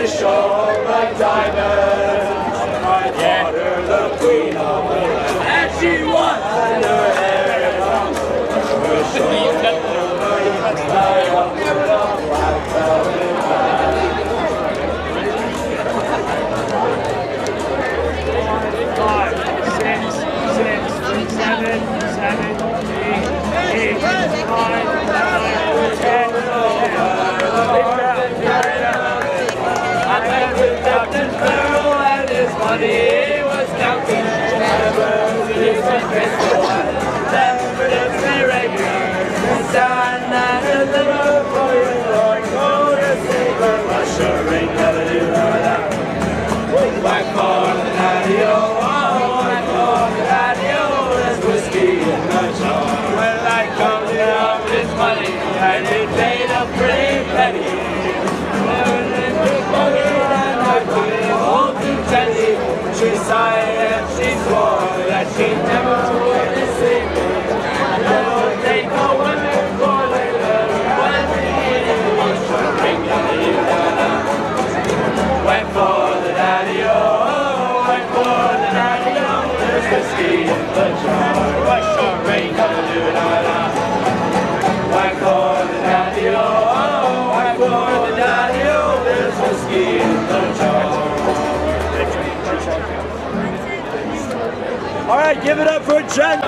to shone like diamonds. My daughter, the queen of the land, and she won. And her hair hung over her shoulder. I walked with a black velvet bag. 5, 6, 6, 7, 7, 8, 8, 9, 10, 10. I met with Captain Sparrow and his money was counting. Never his pistol and never the regular. Stand and deliver for your Lord. Go to save her. Russia ring, never do that. Whack for the daddy-o, whack for the daddy-o. There's whiskey in the jar. When I come down with his money, and he paid a pretty penny. She sighed and she swore that she never would deceive me. No, they go women for their love. When they needed one short ring down the Uganda. Went for the daddy-o, went for the daddy-o. There's whiskey in the jar. One short ring down the Uganda. Went for the daddy-o, went for the daddy-o. There's whiskey in the jar. All right, give it up for Jen.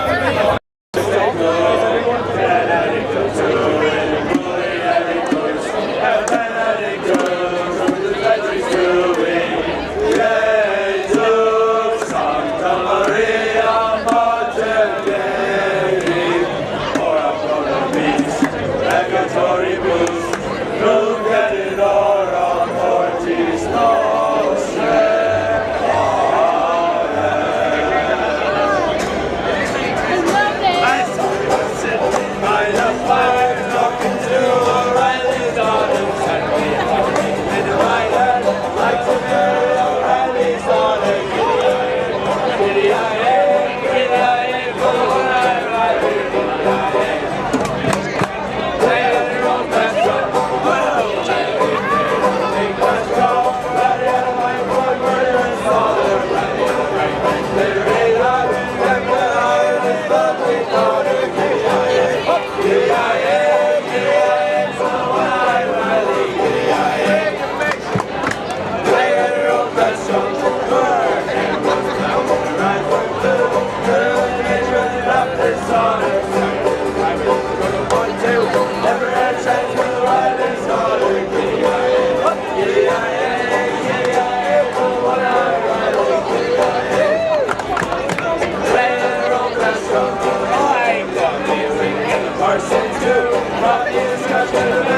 Parsons too, not discussion.